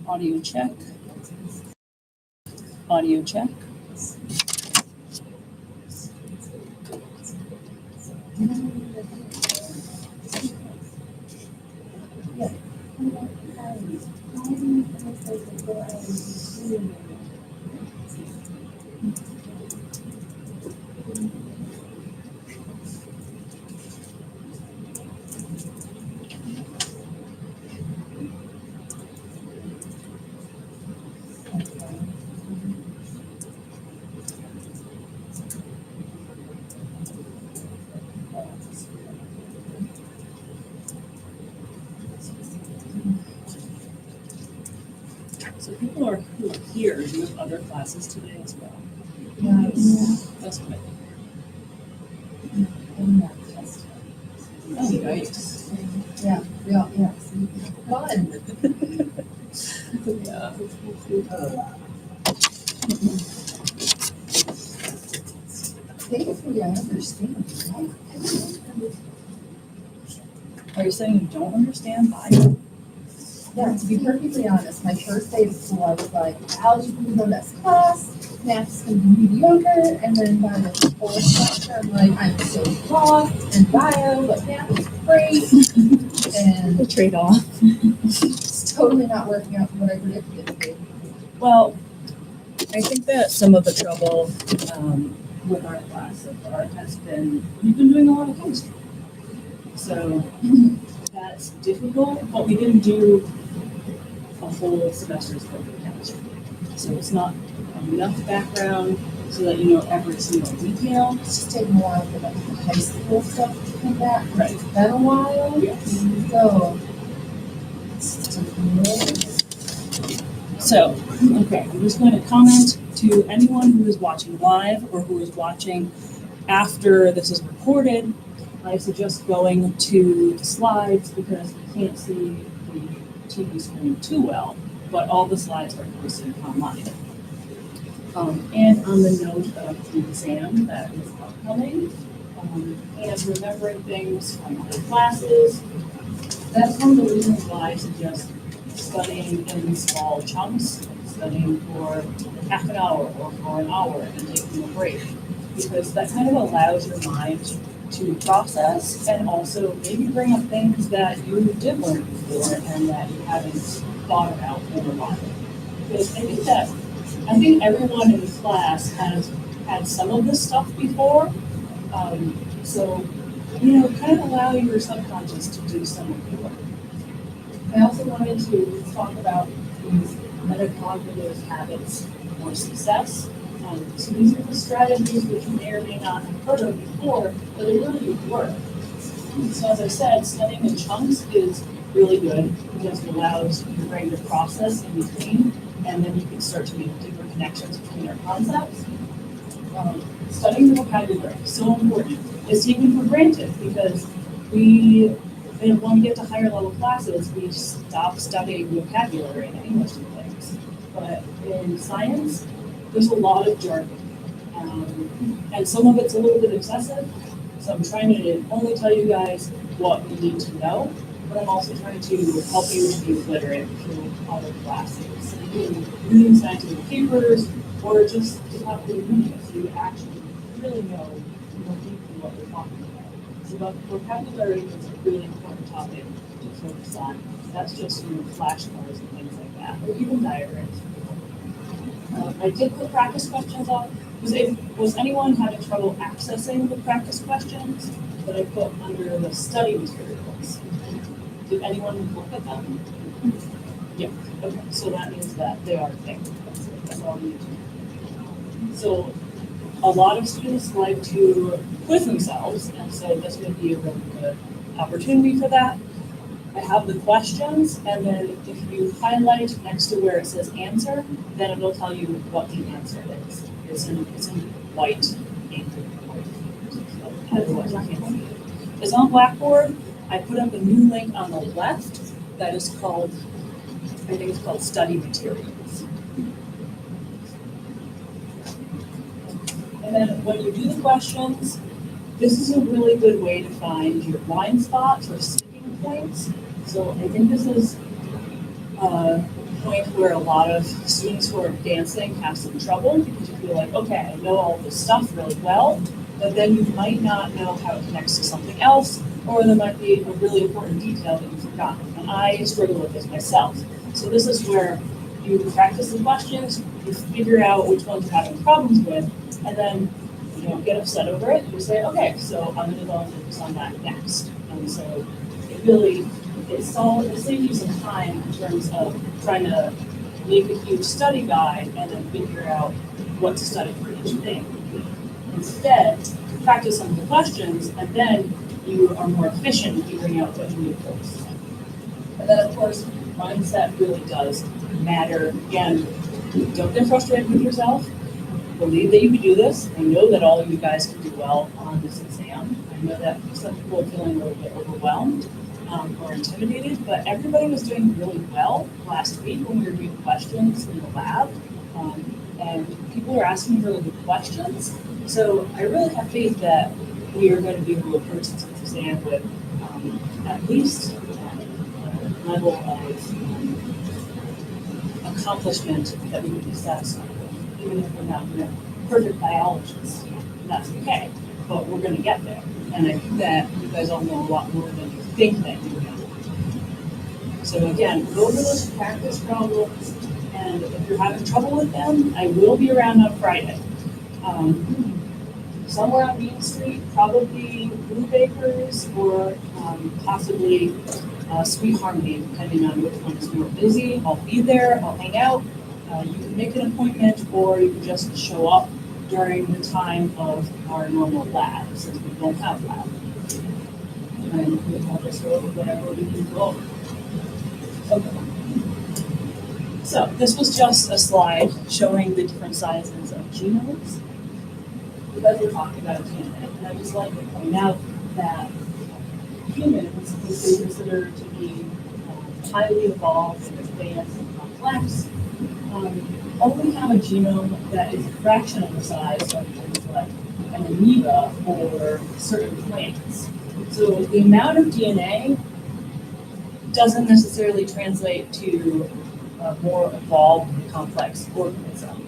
Audio check. Audio check. So people who are here, do you have other classes today as well? Yes. That's good. Oh, Nice. Yeah. Fun. Yeah. Thankfully, I understand. Are you saying you don't understand bio? Yeah, to be perfectly honest, my first day of school, I was like, algebra can be the best class, math's gonna be mediocre, and then by the fourth semester, I'm like, I'm so lost in bio, but math is great, and The trade-off. it's totally not working out for what I predicted it to be. Well, I think that some of the trouble with our class so far has been we've been doing a lot of chemistry. So that's difficult, but we didn't do a whole semester's worth of chemistry. So it's not enough background so that you know every single detail. It's just taking a while for the high school stuff to come back. Right. It's been a while. Yes. So, it's taking So, okay, I'm just going to comment to anyone who is watching live or who is watching after this is recorded. I suggest going to the slides because you can't see the TV screen too well, but all the slides are posted online. And on the note of the exam that is upcoming, and remembering things from other classes, that's one of the reasons why I suggest studying in small chunks, studying for half an hour or for an hour and taking a break, because that kind of allows your mind to process and also maybe bring up things that you did learn before and that you haven't thought about in a while. Because I think everyone in the class has had some of this stuff before, so kind of allow your subconscious to do some of the work. I also wanted to talk about these metacognitive habits for success. So these are the strategies which you may or may not have heard of before, but they really work. So as I said, studying in chunks is really good because it allows your brain to process in between, and then you can start to make deeper connections between your concepts. Studying the vocabulary is so important. It's taken for granted because when we get to higher level classes, we stop studying vocabulary and English and things. But in science, there's a lot of jargon. And some of it's a little bit excessive. So I'm trying to only tell you guys what you need to know, but I'm also trying to help you to be literate through other classes, reading scientific papers, or just to have the reading so you actually really know more deeply what we're talking about. So vocabulary is a really important topic to focus on. That's just flashcards and things like that, or even diagrams. I did put practice questions up. Was anyone having trouble accessing the practice questions that I put under the study materials? Did anyone look at them? Yeah. Okay. So that means that they are there. That's all you need to know. So a lot of students like to quiz themselves, and so this would be a really good opportunity for that. I have the questions, and then if you highlight next to where it says answer, then it'll tell you what the answer is. It's in white ink. So otherwise you can't see it. It's on Blackboard. I put up a new link on the left that is called I think it's called study materials. And then when you do the questions, this is a really good way to find your blind spots or sticking points. So I think this is a point where a lot of students who are dancing have some trouble because you feel like, okay, I know all this stuff really well, but then you might not know how it connects to something else, or there might be a really important detail that you've forgotten. And I struggle with this myself. So this is where you practice the questions, you figure out which ones you're having problems with, and then you don't get upset over it. You say, okay, so I'm going to go and focus on that next. And so it really, it saves you some time in terms of trying to make a huge study guide and then figure out what to study for each thing. Instead, practice some of the questions, and then you are more efficient in figuring out what you need to focus on. And then, of course, mindset really does matter. Again, don't get frustrated with yourself. Believe that you can do this. I know that all of you guys can do well on this exam. I know that some people are feeling a little bit overwhelmed or intimidated, but everybody was doing really well last week when we were doing questions in the lab. And people are asking really good questions. So I really have faith that we are going to be able to approach this exam with at least a level of accomplishment that we would be satisfied with, even if we're not perfect biologists. That's okay, but we're going to get there. And I think that you guys all know a lot more than you think that you know. So again, go over those practice problems, and if you're having trouble with them, I will be around on Friday. Somewhere on Main Street, probably Blue Bakers or possibly Sweet Harmony, depending on which one is more busy. I'll be there, I'll hang out. You can make an appointment, or you can just show up during the time of our normal lab, since we don't have lab. And I'll just go over whatever we can go over. Okay. So this was just a slide showing the different sizes of genomes. Because we're talking about DNA, and I just like to point out that humans, which they consider to be highly evolved and advanced and complex, only have a genome that is a fraction of the size of things like an amoeba or certain plants. So the amount of DNA doesn't necessarily translate to a more evolved and complex organism.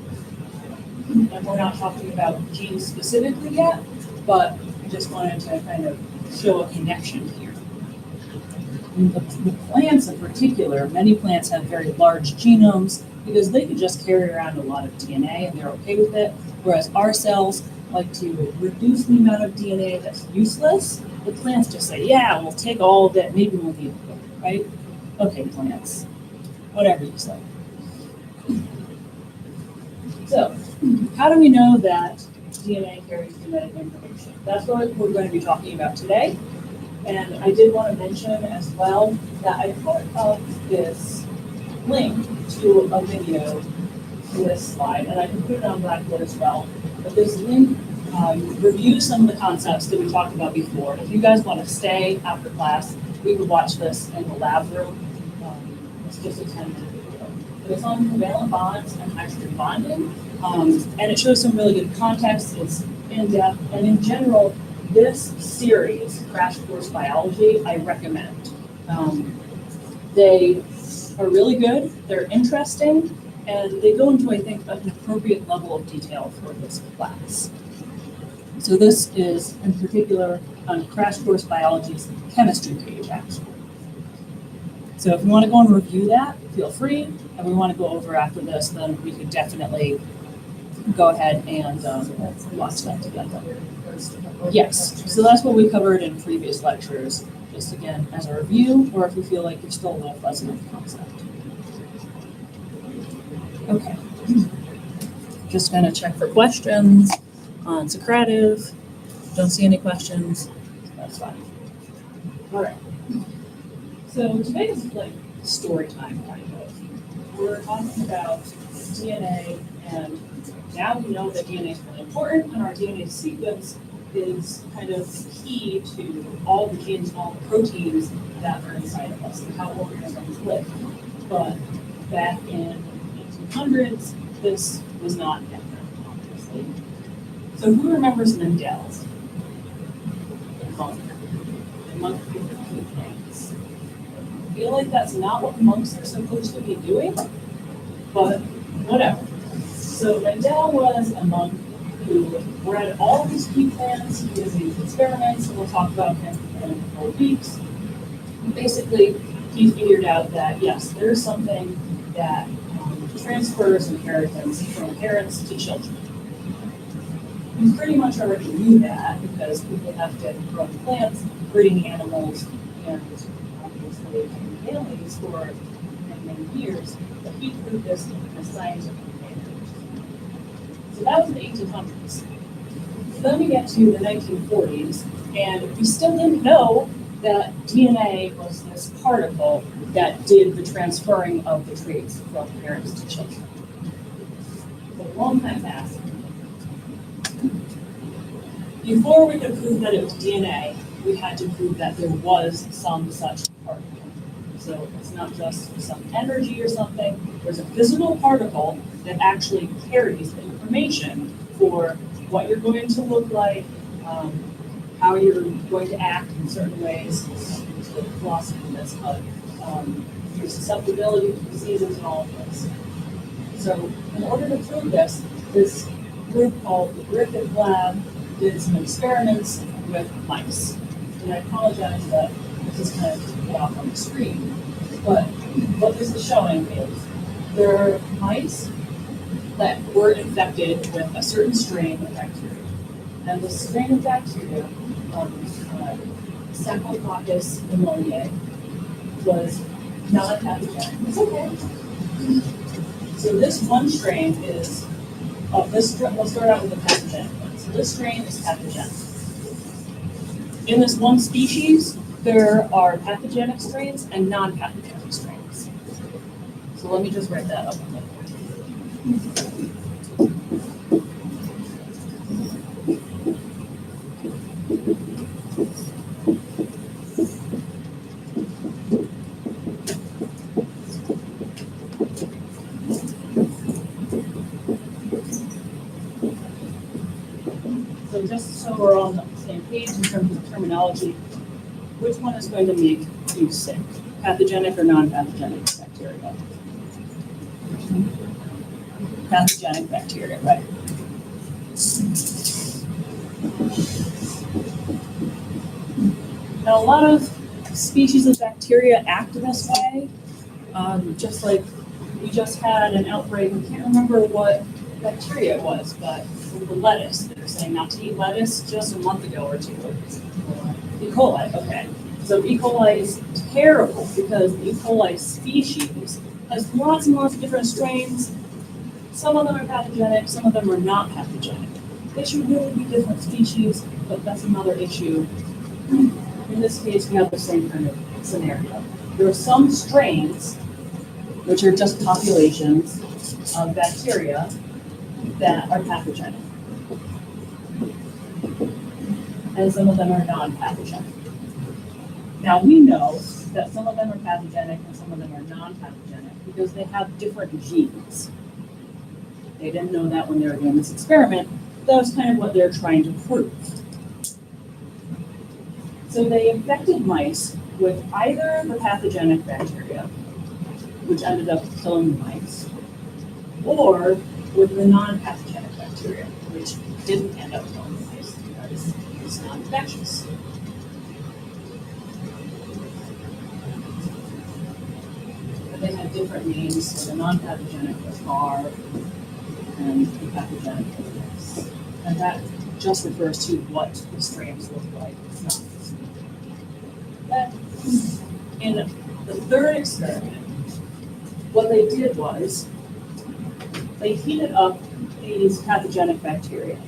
And we're not talking about genes specifically yet, but I just wanted to kind of show a connection here. The plants in particular, many plants have very large genomes because they could just carry around a lot of DNA and they're okay with it, whereas our cells like to reduce the amount of DNA that's useless. The plants just say, yeah, we'll take all of it, maybe we'll need it, right? Okay, plants, whatever you say. So, how do we know that DNA carries genetic information? That's what we're going to be talking about today. And I did want to mention as well that I put up this link to a video in this slide, and I can put it on Blackboard as well. But this link reviews some of the concepts that we talked about before. If you guys want to stay after class, we could watch this in the lab room. It's just a 10-minute video. But it's on covalent bonds and hydrogen bonding. And it shows some really good context. It's in depth. And in general, this series, Crash Course Biology, I recommend. They are really good. They're interesting. And they go into, I think, an appropriate level of detail for this class. So this is, in particular, on Crash Course Biology's chemistry page, actually. So if you want to go and review that, feel free. If we want to go over after this, then we could definitely go ahead and watch that together. Yes, so that's what we covered in previous lectures, just again as a review, or if you feel like you're still a little fuzzy with the concept. Okay. Just going to check for questions on Socrative. Don't see any questions. That's fine. All right. So today is like story time, kind of. We're talking about DNA, and now we know that DNA is really important, and our DNA sequence is kind of key to all the genes and all the proteins that are inside of us and how organisms live. But back in the 1800s, this was not yet known, obviously. So who remembers Mendel's? The monk. The monk who could things. I feel like that's not what monks are supposed to be doing, but whatever. So Mendel was a monk who read all these pea plants, he did these experiments, and we'll talk about him in a couple of weeks. And basically, he figured out that yes, there's something that transfers inheritance from parents to children. We pretty much already knew that because people have been growing plants, breeding animals, and obviously having families for many, many years, but he proved this in a scientific manner. So that was the 1800s. Then we get to the 1940s, and we still didn't know that DNA was this particle that did the transferring of the traits from parents to children. So a long time passed. Before we could prove that it was DNA, we had to prove that there was some such particle. So it's not just some energy or something. There's a physical particle that actually carries the information for what you're going to look like, how you're going to act in certain ways, the philosophy of this, but your susceptibility to diseases and all of this. So in order to prove this, this group called the Griffith Lab did some experiments with mice. And I apologize that this is kind of put off on the screen, but what this is showing is there are mice that were infected with a certain strain of bacteria. And the strain of bacteria, Staphylococcus pneumoniae, was non-pathogenic. It's okay. So this one strain is, let's start out with the pathogenic one. So this strain is pathogenic. In this one species, there are pathogenic strains and non-pathogenic strains. So let me just write that up. So just so we're on the same page in terms of terminology, which one is going to make you sick? Pathogenic or non-pathogenic bacteria? Pathogenic bacteria, right? Now, a lot of species of bacteria act this way, just like we just had an outbreak. I can't remember what bacteria it was, but the lettuce. They were saying not to eat lettuce just a month ago or two. E. coli, okay. So E. coli is terrible because the E. coli species has lots and lots of different strains. Some of them are pathogenic, some of them are not pathogenic. They should really be different species, but that's another issue. In this case, we have the same kind of scenario. There are some strains, which are just populations of bacteria that are pathogenic. And some of them are non-pathogenic. Now we know that some of them are pathogenic and some of them are non-pathogenic because they have different genes. They didn't know that when they were doing this experiment. That was kind of what they're trying to prove. So they infected mice with either the pathogenic bacteria, which ended up killing the mice, or with the non-pathogenic bacteria, which didn't end up killing the mice because it's not infectious. But they had different names, so the non-pathogenic was R, and the pathogenic was this. And that just refers to what the strains look like. It's not. But in the third experiment, what they did was they heated up these pathogenic bacteria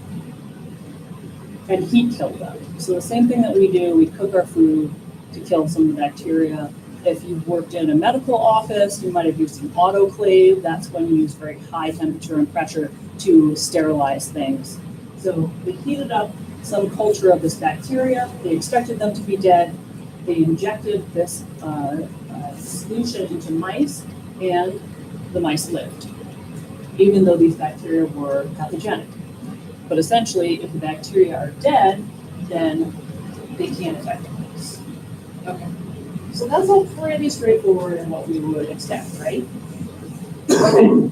and heat killed them. So the same thing that we do, we cook our food to kill some of the bacteria. If you've worked in a medical office, you might have used an autoclave. That's when you use very high temperature and pressure to sterilize things. So they heated up some culture of this bacteria. They expected them to be dead. They injected this solution into mice, and the mice lived, even though these bacteria were pathogenic. But essentially, if the bacteria are dead, then they can't affect the mice. Okay, so that's all pretty straightforward in what we would expect, right? Okay,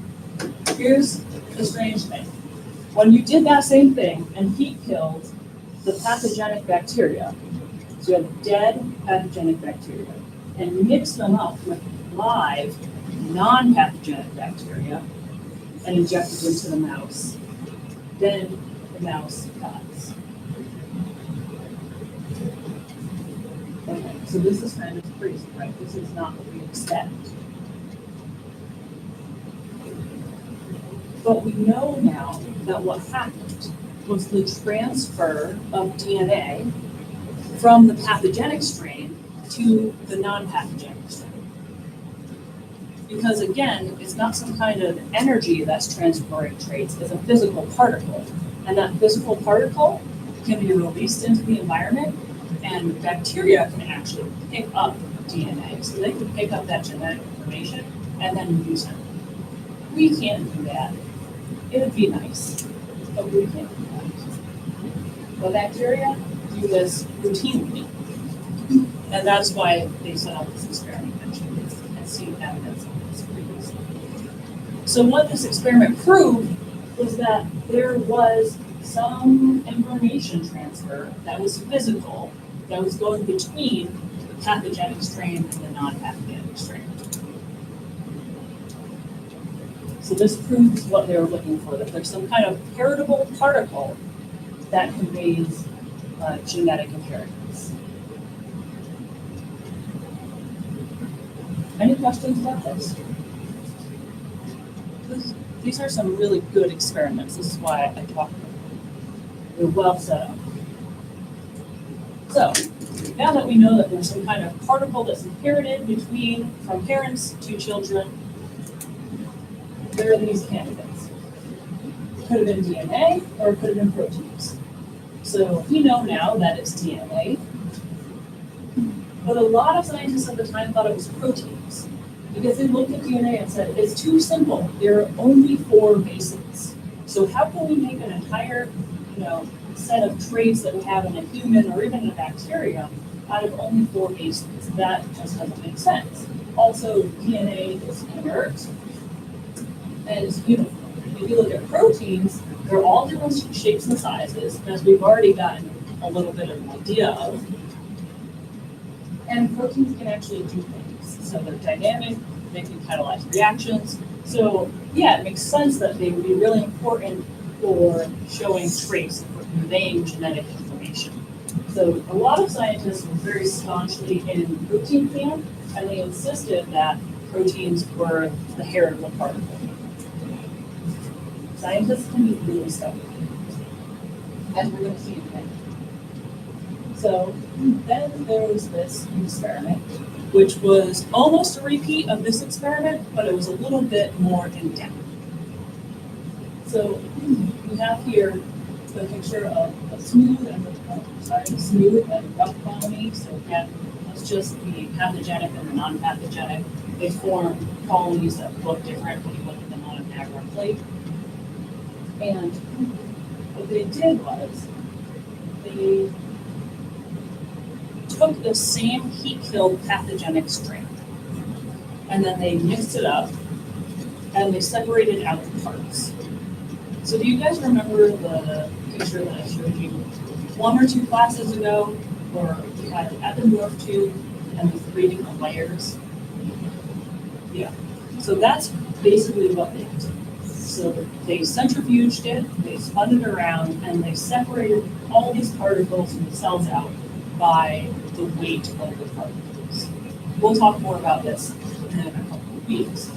here's the strange thing. When you did that same thing and heat killed the pathogenic bacteria, so you have dead pathogenic bacteria, and mix them up with live non-pathogenic bacteria and inject it into the mouse, then the mouse dies. Okay, so this is kind of crazy, right? This is not what we expect. But we know now that what happened was the transfer of DNA from the pathogenic strain to the non-pathogenic strain. Because again, it's not some kind of energy that's transferring traits, it's a physical particle. And that physical particle can be released into the environment, and bacteria can actually pick up DNA. So they can pick up that genetic information and then use it. We can't do that. It would be nice, but we can't do that. But bacteria do this routinely. And that's why they set up this experiment and seen evidence of this previously. So what this experiment proved was that there was some information transfer that was physical, that was going between the pathogenic strain and the non-pathogenic strain. So this proves what they were looking for, that there's some kind of heritable particle that conveys genetic inheritance. Any questions about this? These are some really good experiments. This is why I talk about them. They're well set up. So, now that we know that there's some kind of particle that's inherited from parents to children, there are these candidates. It could have been DNA or it could have been proteins. So we know now that it's DNA, but a lot of scientists at the time thought it was proteins because they looked at DNA and said, it's too simple. There are only 4 bases. So how can we make an entire set of traits that we have in a human or even in a bacteria out of only 4 bases? That just doesn't make sense. Also, DNA is inert and it's uniform. If you look at proteins, they're all different shapes and sizes, as we've already gotten a little bit of an idea of. And proteins can actually do things. So they're dynamic, they can catalyze reactions. So yeah, it makes sense that they would be really important for showing traits and for conveying genetic information. So a lot of scientists were very staunchly in protein camp, and they insisted that proteins were the heritable particle. Scientists can be really stubborn, as we're going to see in a minute. So then there was this experiment, which was almost a repeat of this experiment, but it was a little bit more in depth. So we have here the picture of a smooth and rough colony. So again, that's just the pathogenic and the non-pathogenic. They form colonies that look different when you look at them on an agar plate. And what they did was they took the same heat-killed pathogenic strain, and then they mixed it up, and they separated out the parts. So do you guys remember the picture that I showed you 1 or 2 classes ago, where we had an Eppendorf tube and the 3 different layers? Yeah. So that's basically what they did. So they centrifuged it, they spun it around, and they separated all these particles from the cells out by the weight of the particles. We'll talk more about this in a couple of weeks.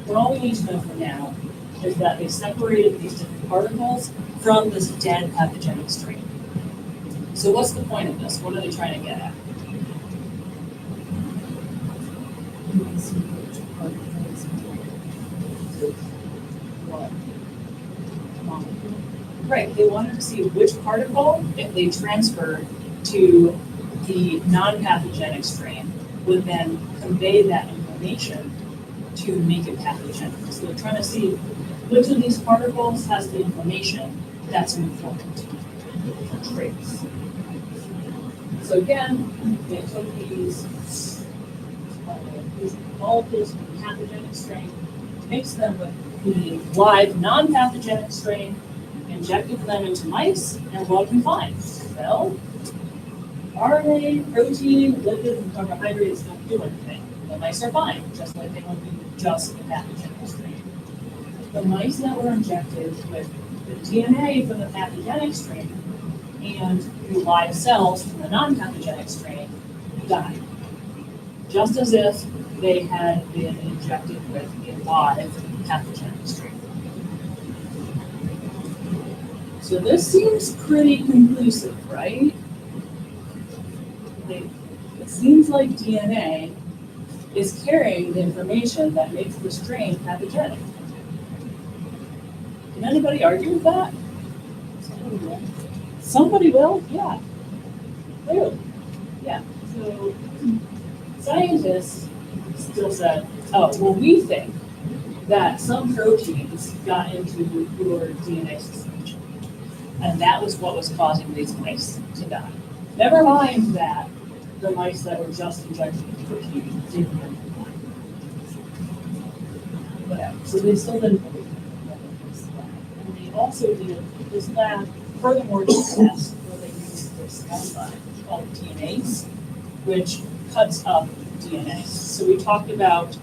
But all we need to know for now is that they separated these different particles from this dead pathogenic strain. So what's the point of this? What are they trying to get at? Right, they wanted to see which particle, if they transferred to the non-pathogenic strain, would then convey that information to make it pathogenic. So they're trying to see which of these particles has the information that's important for traits. So again, they took these molecules from the pathogenic strain, mixed them with the live non-pathogenic strain, injected them into mice, and what do we find? Well, RNA, protein, lipids, and carbohydrates don't do anything. The mice are fine, just like they would be with just the pathogenic strain. The mice that were injected with the DNA from the pathogenic strain and the live cells from the non-pathogenic strain died, just as if they had been injected with a live pathogenic strain. So this seems pretty conclusive, right? It seems like DNA is carrying the information that makes the strain pathogenic. Can anybody argue with that? Somebody will? Yeah. Clearly. Yeah. So scientists still said, oh, well, we think that some proteins got into your DNA suspension. And that was what was causing these mice to die. Never mind that the mice that were just injected with protein didn't die. Whatever. So they still didn't believe it. And they also did this lab, furthermore, this test where they used this enzyme called DNA2, which cuts up DNA. So we talked about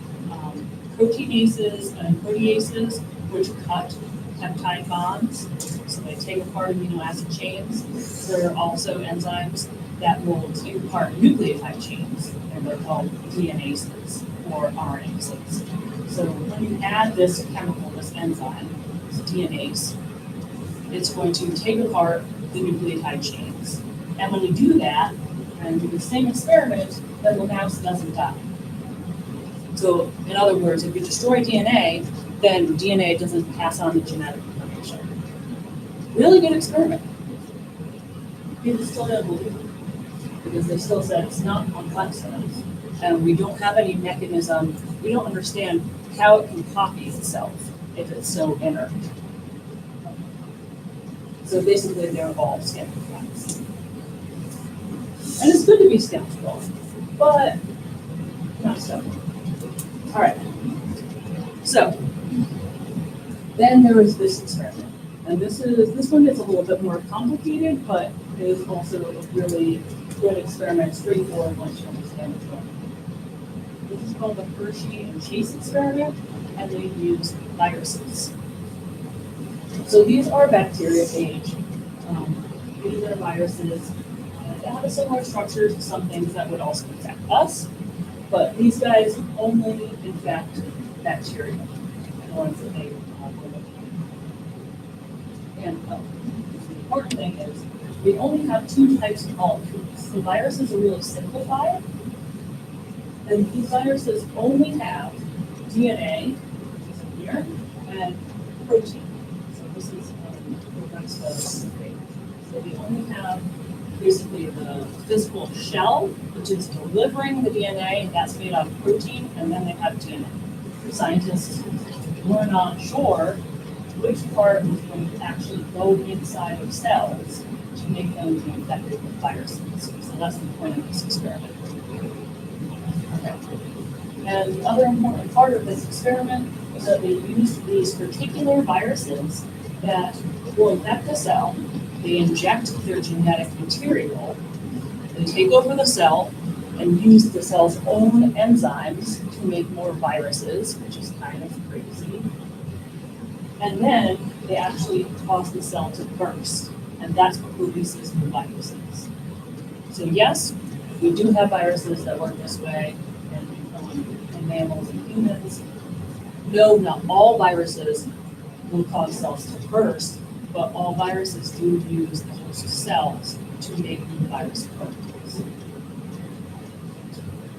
proteinases and proteases, which cut peptide bonds. So they take apart amino acid chains. There are also enzymes that will take apart nucleotide chains, and they're called DNases or RNases. So when you add this chemical, this enzyme, this DNase, it's going to take apart the nucleotide chains. And when you do that, and do the same experiment, then the mouse doesn't die. So in other words, if you destroy DNA, then DNA doesn't pass on the genetic information. Really good experiment. People still don't believe it, because they still said it's not complex enough. And we don't have any mechanism, we don't understand how it can copy itself if it's so inert. So basically they're all skeptical. And it's good to be skeptical, but not so. All right. So then there was this experiment, and this one gets a little bit more complicated, but it is also a really good experiment, straightforward once you understand what's going on. This is called the Hershey and Chase experiment, and they use viruses. So these are bacteriophage. These are viruses. They have a similar structure to some things that would also infect us, but these guys only infect bacteria, the ones that they were looking at. And the important thing is we only have two types of molecules. The viruses are really simplified, and these viruses only have DNA, which is in here, and protein. So this is the rest of the thing. So we only have basically the physical shell, which is delivering the DNA, that's made out of protein, and then they have DNA. Scientists were not sure which part was going to actually go inside of cells to make them be infected with viruses. So that's the point of this experiment. Okay. And the other important part of this experiment is that they used these particular viruses that will infect a cell. They inject their genetic material, they take over the cell, and use the cell's own enzymes to make more viruses, which is kind of crazy. And then they actually cause the cell to burst, and that's what releases the viruses. So yes, we do have viruses that work this way in mammals and humans. No, not all viruses will cause cells to burst, but all viruses do use the host cells to make new virus particles.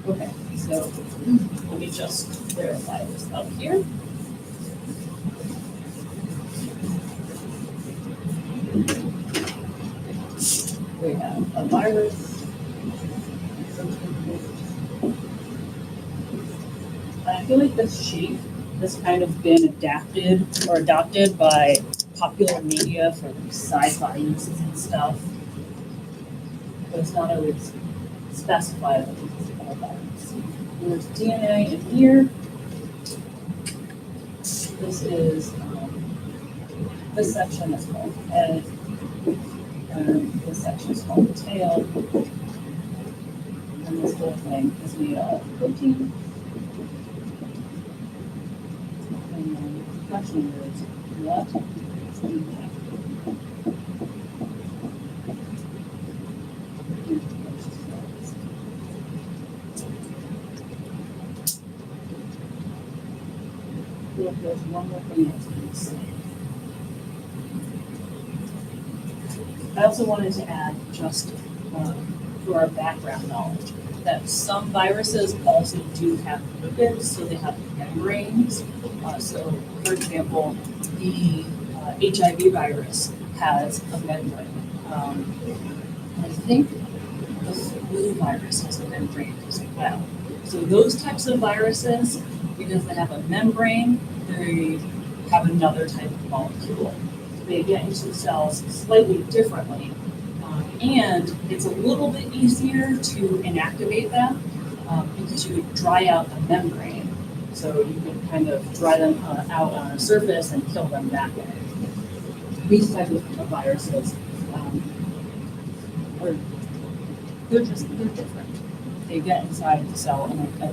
Okay, so let me just verify this up here. We have a virus. I feel like this shape has kind of been adapted or adopted by popular media for like sci-fi uses and stuff. But it's not always specified that this is all virus. There's DNA in here. This is this section is called head, and this section is called the tail. And this whole thing is made of protein. And then the question is, what is in that? Look, there's one more thing that's being said. I also wanted to add, just for our background knowledge, that some viruses also do have lipids, so they have membranes. So, for example, the HIV virus has a membrane. I think the flu virus has a membrane as well. So those types of viruses, because they have a membrane, they have another type of molecule. They get into the cells slightly differently. And it's a little bit easier to inactivate them because you could dry out the membrane. So you can kind of dry them out on a surface and kill them that way. These types of viruses they're different. They get inside the cell in by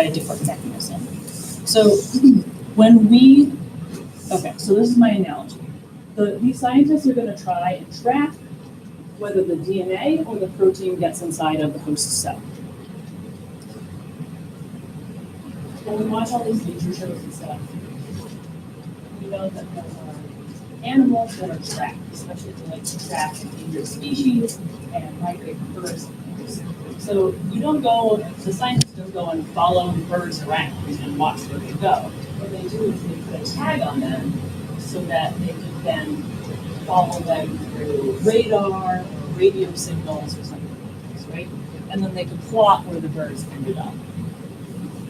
a different mechanism. So so this is my analogy. These scientists are going to try and track whether the DNA or the protein gets inside of the host cell. When we watch all these nature shows and stuff, we know that there are animals that are tracked, especially if they like to track endangered species and migrate birds. So the scientists don't go and follow birds around and watch where they go. What they do is they put a tag on them so that they can then follow them through radar or radio signals or something like this, right? And then they can plot where the birds ended up.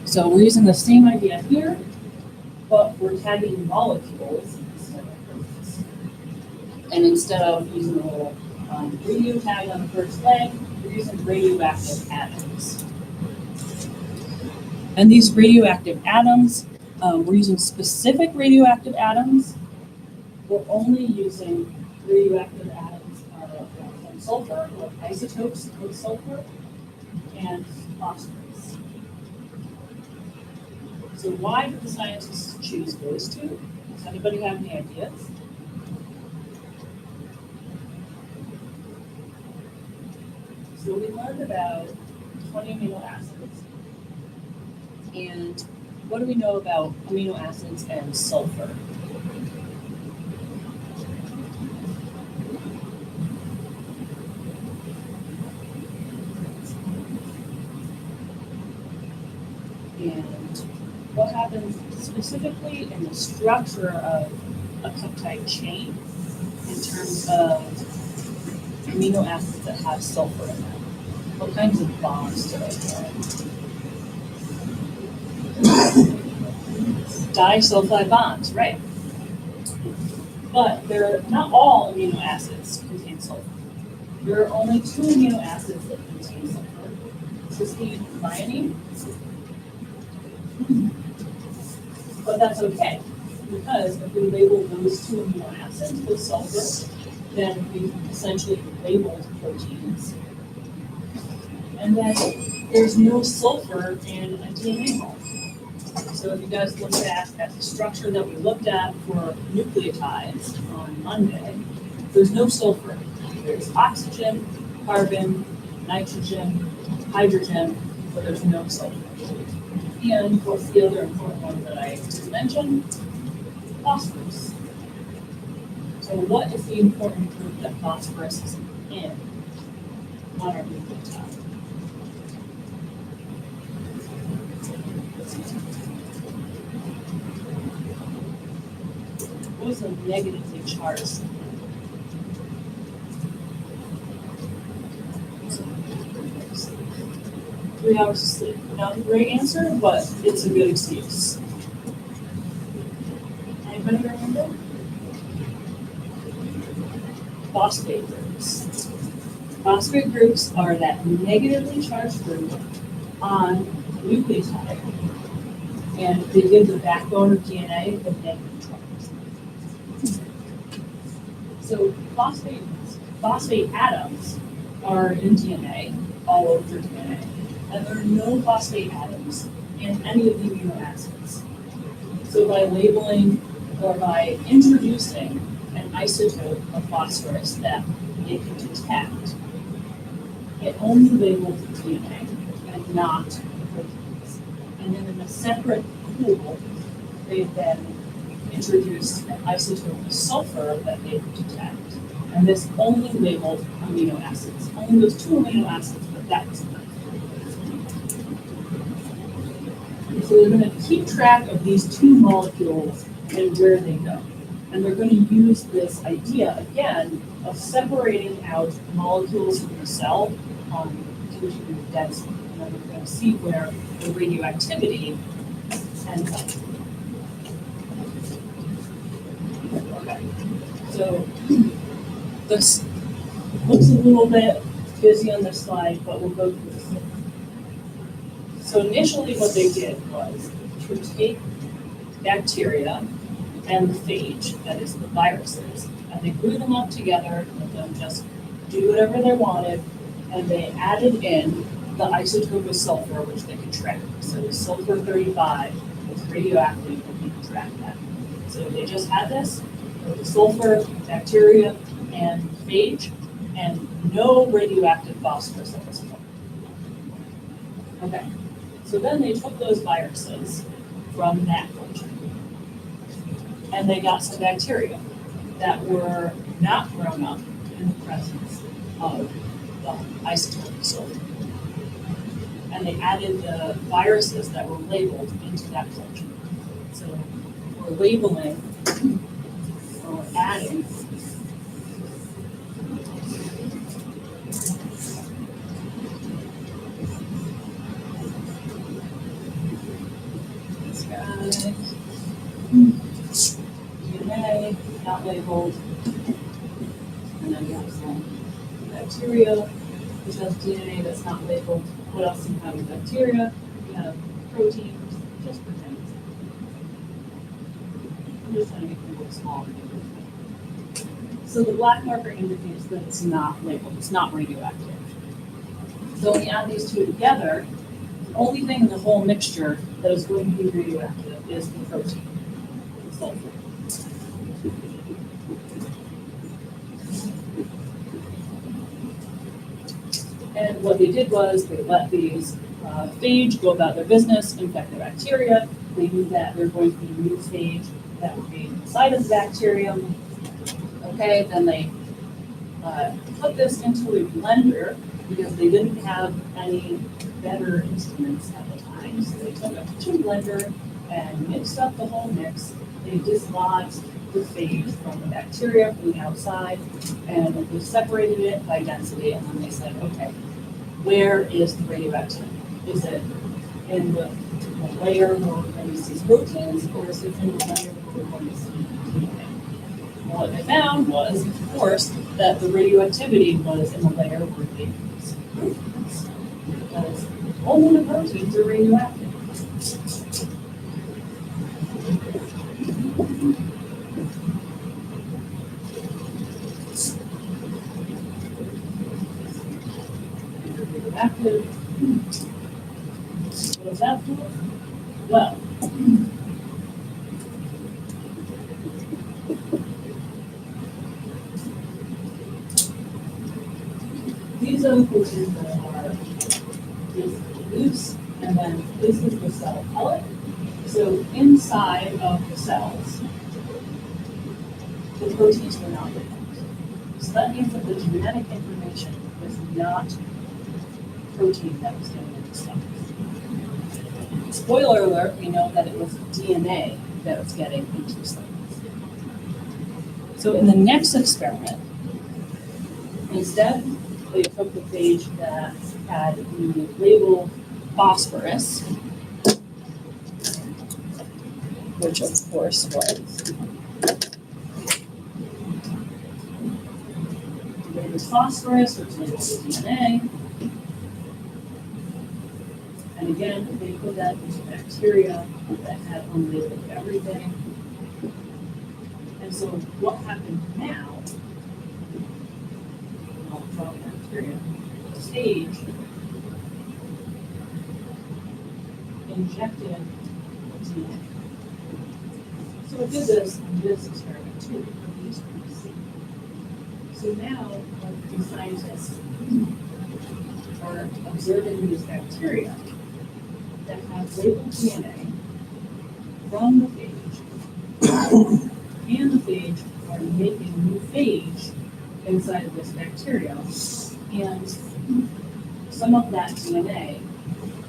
So we're using the same idea here, but we're tagging molecules instead of proteins. And instead of using a little radio tag on the first leg, we're using radioactive atoms. And these radioactive atoms, we're using specific radioactive atoms. We're only using radioactive atoms from sulfur, or isotopes of sulfur, and phosphorus. So why did the scientists choose those two? Does anybody have any ideas? So we learned about 20 amino acids. And what do we know about amino acids and sulfur? And what happens specifically in the structure of a peptide chain in terms of amino acids that have sulfur in them? What kinds of bonds do they form? Disulfide bonds, right. But not all amino acids contain sulfur. There are only 2 amino acids that contain sulfur: cysteine and methionine. But that's okay, because if we label those 2 amino acids with sulfur, then we've essentially labeled proteins. And then there's no sulfur in a DNA molecule. So if you guys look back at the structure that we looked at for nucleotides on Monday, there's no sulfur. There's oxygen, carbon, nitrogen, hydrogen, but there's no sulfur. And what's the other important one that I didn't mention? Phosphorus. So what is the important group that phosphorus is in on our nucleotide? What was the negatively charged? 3 hours of sleep. Not a great answer, but it's a good excuse. Anybody remember? Phosphate groups. Phosphate groups are that negatively charged group on nucleotide, and they give the backbone of DNA the negative charge. So phosphate atoms are in DNA, all over DNA, and there are no phosphate atoms in any of the amino acids. So by labeling or by introducing an isotope of phosphorus that it can detect, it only labels DNA and not proteins. And then in a separate pool, they've then introduced an isotope of sulfur that they can detect. And this only labeled amino acids, only those 2 amino acids, but that's enough. So they're going to keep track of these 2 molecules and where they go. And they're going to use this idea, again, of separating out molecules from the cell due to density. And then we're going to see where the radioactivity ends up. Okay, so this looks a little bit busy on this slide, but we'll go through this. So initially what they did was to take bacteria and the phage, that is the viruses, and they grew them up together and then just do whatever they wanted, and they added in the isotope of sulfur, which they could track. So sulfur 35 was radioactive, and you could track that. So they just had this, with the sulfur, bacteria, and phage, and no radioactive phosphorus at this point. Okay, so then they took those viruses from that culture, and they got some bacteria that were not grown up in the presence of the isotope of sulfur. And they added the viruses that were labeled into that culture. So we're labeling, or we're adding this guy, DNA, not labeled, and then we have some bacteria, which has DNA that's not labeled. What else do you have with bacteria? You have proteins, just pretend. I'm just trying to make them look smaller. So the black marker indicates that it's not labeled, it's not radioactive. So when you add these 2 together, the only thing in the whole mixture that is going to be radioactive is the protein, the sulfur. And what they did was they let these phage go about their business, infect the bacteria. They knew that they're going to be new phage that would be inside of the bacterium. Okay, then they put this into a blender because they didn't have any better instruments at the time. So they took a kitchen blender and mixed up the whole mix. They dislodged the phage from the bacteria from the outside, and they separated it by density, and then they said, okay, where is the radioactivity? Is it in the layer where we're going to see proteins, or is it in the layer where we're going to see DNA? Well, what they found was, of course, that the radioactivity was in the layer where they see proteins, because only the proteins are radioactive. Active. What does that do? Well, these are the proteins that are loose, and then this is the cell pellet. So inside of the cells, the proteins were not labeled. So that means that the genetic information was not protein that was getting into cells. Spoiler alert, we know that it was DNA that was getting into cells. So in the next experiment, instead they took the phage that had the labeled phosphorus, which of course was phosphorus, which labeled the DNA. And again, they put that into bacteria that had unlabeled everything. And so what happened now, I'll draw bacteria, stage injected DNA. So it did this in this experiment too, for these groups. So now the scientists are observing these bacteria that have labeled DNA from the phage, and the phage are making new phage inside of this bacteria. And some of that DNA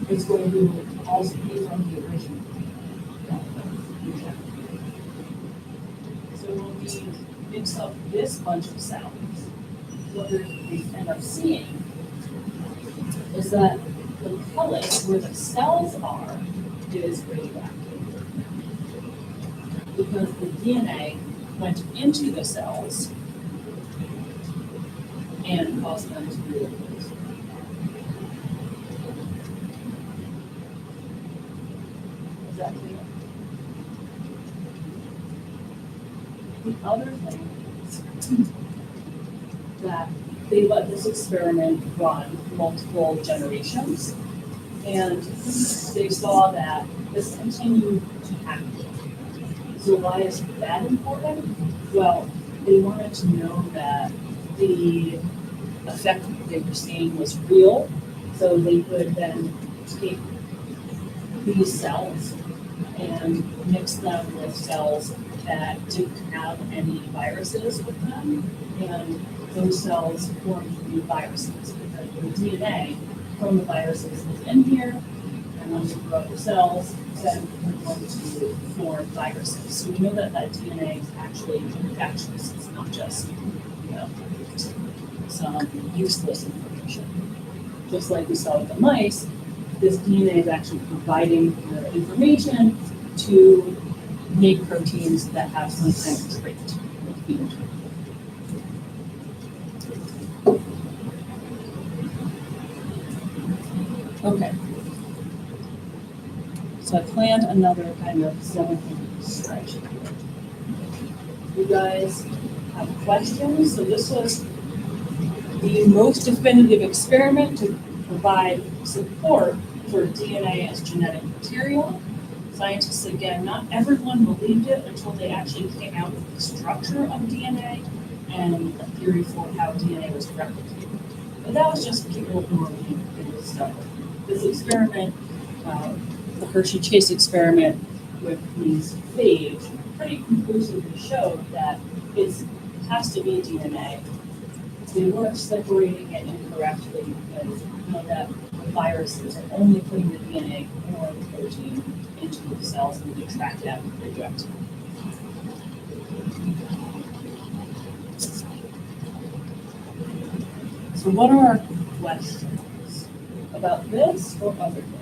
is going to also be from the original DNA. So when we mix up this bunch of cells, what we end up seeing is that the pellet where the cells are is radioactive. Because the DNA went into the cells and caused them to be replaced. Is that clear? The other thing is that they let this experiment run multiple generations, and they saw that this continued to happen. So why is that important? Well, they wanted to know that the effect that they were seeing was real, so they could then take these cells and mix them with cells that didn't have any viruses with them, and those cells formed new viruses because the DNA from the viruses is in here, and when we grow up the cells, then we're going to form viruses. So we know that that DNA is actually infectious. It's not just, some useless information. Just like we saw with the mice, this DNA is actually providing the information to make proteins that have some kind of trait or phenotype. Okay. So I planned another kind of 7-minute stretch. You guys have questions? So this was the most definitive experiment to provide support for DNA as genetic material. Scientists, again, not everyone believed it until they actually came out with the structure of DNA and a theory for how DNA was replicated. But that was just people who were in this stuff. This experiment, the Hershey-Chase experiment with these phage, pretty conclusively showed that it has to be DNA. They weren't separating it incorrectly because that viruses are only putting the DNA or the protein into the cells and they track that and reject. So what are our questions about this or other things?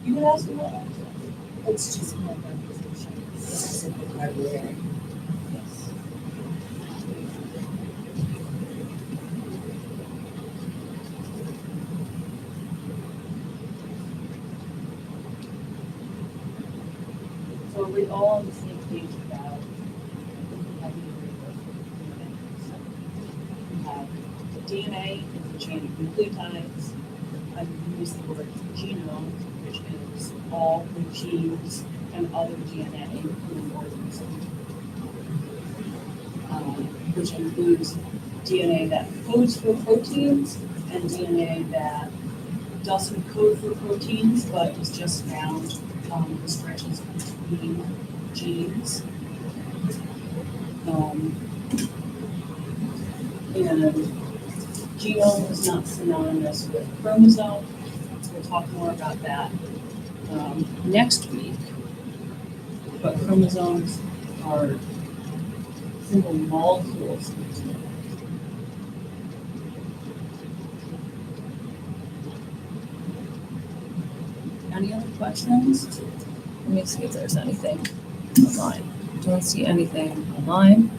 You can ask me what? It's just my conversation. Specific vocabulary. Yes. So are we all on the same page about how we have the DNA is the chain of nucleotides. I use the word genome, which is all the genes and other DNA in an organism, which includes DNA that codes for proteins and DNA that doesn't code for proteins but is just found in stretches between genes. And genome is not synonymous with chromosome. We'll talk more about that next week. but chromosomes are single molecules. Any other questions? Let me see if there's anything online. Don't see anything online.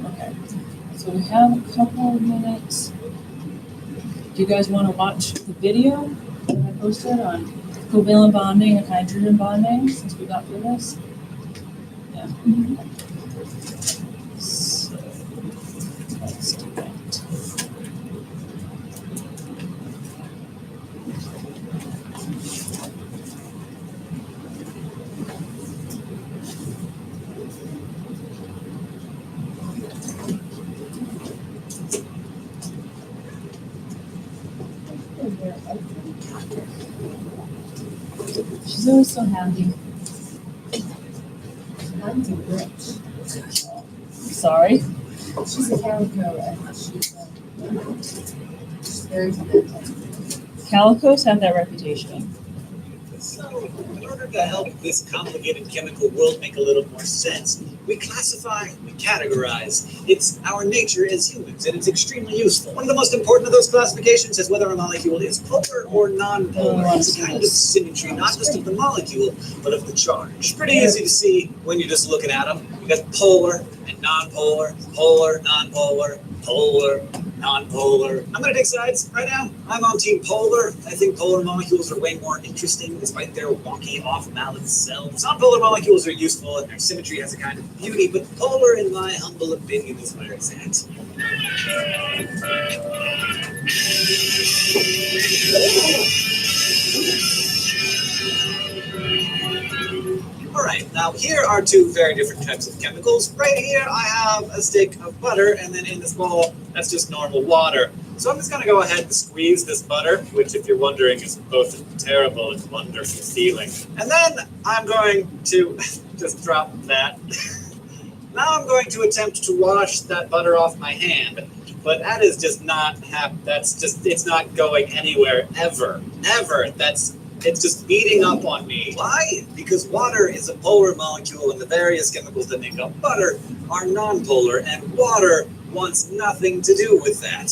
Okay, so we have a couple of minutes. Do you guys want to watch the video that I posted on covalent bonding and hydrogen bonding since we got through this? Yeah. So let's do that. She's always so happy. I'm too rich. Sorry. She's a calico and she's very talented. Calicos have that reputation. So, in order to help this complicated chemical world make a little more sense, we classify, we categorize. It's our nature as humans, and it's extremely useful. One of the most important of those classifications is whether a molecule is polar or non-polar. It's kind of symmetry, not just of the molecule, but of the charge. It's pretty easy to see when you're just looking at them. You got polar and non-polar, polar, non-polar, polar, non-polar. I'm going to take sides right now. I'm on team polar. I think polar molecules are way more interesting despite their wonky off-balance selves. Non-polar molecules are useful and their symmetry has a kind of beauty, but polar, in my humble opinion, is where it's at. Alright, now here are two very different types of chemicals. Right here I have a stick of butter, and then in this bowl, that's just normal water. So I'm just going to go ahead and squeeze this butter, which if you're wondering is both a terrible and wonderful feeling. And then I'm going to just drop that. Now I'm going to attempt to wash that butter off my hand. But that is just not it's not going anywhere ever. It's just beating up on me. Why? Because water is a polar molecule and the various chemicals that make up butter are non-polar, and water wants nothing to do with that.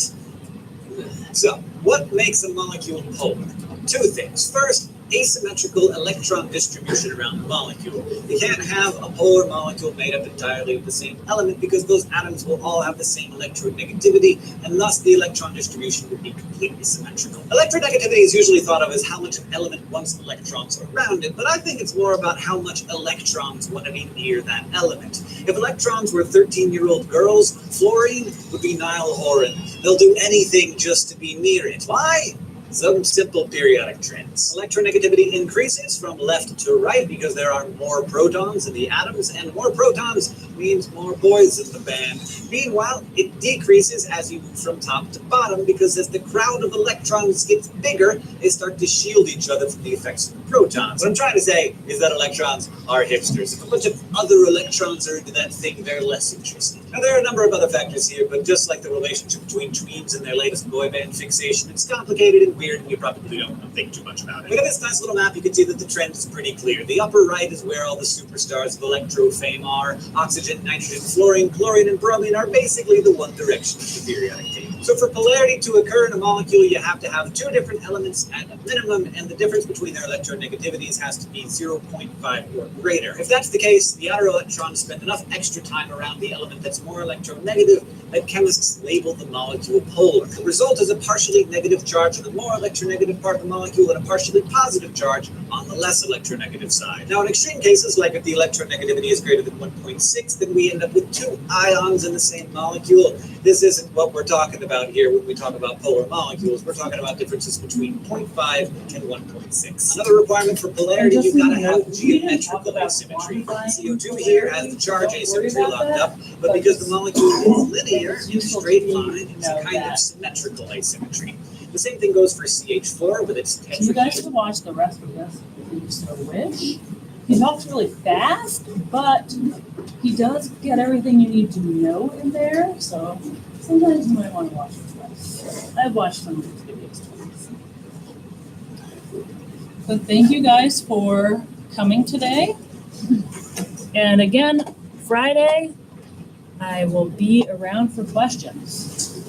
So, what makes a molecule polar? Two things. First, asymmetrical electron distribution around the molecule. You can't have a polar molecule made up entirely of the same element because those atoms will all have the same electronegativity, and thus the electron distribution would be completely symmetrical. Electronegativity is usually thought of as how much an element wants electrons around it, but I think it's more about how much electrons want to be near that element. If electrons were 13-year-old girls, fluorine would be Niall Horan. They'll do anything just to be near it. Why? Some simple periodic trends. Electronegativity increases from left to right because there are more protons in the atoms, and more protons means more boys in the band. Meanwhile, it decreases as you move from top to bottom because as the crowd of electrons gets bigger, they start to shield each other from the effects of the protons. What I'm trying to say is that electrons are hipsters. If a bunch of other electrons are into that thing, they're less interested. Now, there are a number of other factors here, but just like the relationship between tweens and their latest boy band fixation, it's complicated and weird, and you probably don't think too much about it. Look at this nice little map. You can see that the trend is pretty clear. The upper right is where all the superstars of electro fame are. Oxygen, nitrogen, fluorine, chlorine, and bromine are basically the one direction of the periodic table. So for polarity to occur in a molecule, you have to have two different elements at a minimum, and the difference between their electronegativities has to be 0.5 or greater. If that's the case, the outer electrons spend enough extra time around the element that's more electronegative that chemists label the molecule polar. The result is a partially negative charge on the more electronegative part of the molecule and a partially positive charge on the less electronegative side. Now, in extreme cases, like if the electronegativity is greater than 1.6, then we end up with two ions in the same molecule. This isn't what we're talking about here when we talk about polar molecules. We're talking about differences between 0.5 and 1.6. Another requirement for polarity, you've got to have geometrical asymmetry. CO2 here has the charge asymmetry locked up, but because the molecule is linear in a straight line, it's a kind of symmetrical asymmetry. The same thing goes for CH4 with its You guys can watch the rest of this if you so wish. He talks really fast, but he does get everything you need to know in there, so sometimes you might want to watch it twice. I've watched some of these videos twice. But thank you guys for coming today. And again, Friday, I will be around for questions.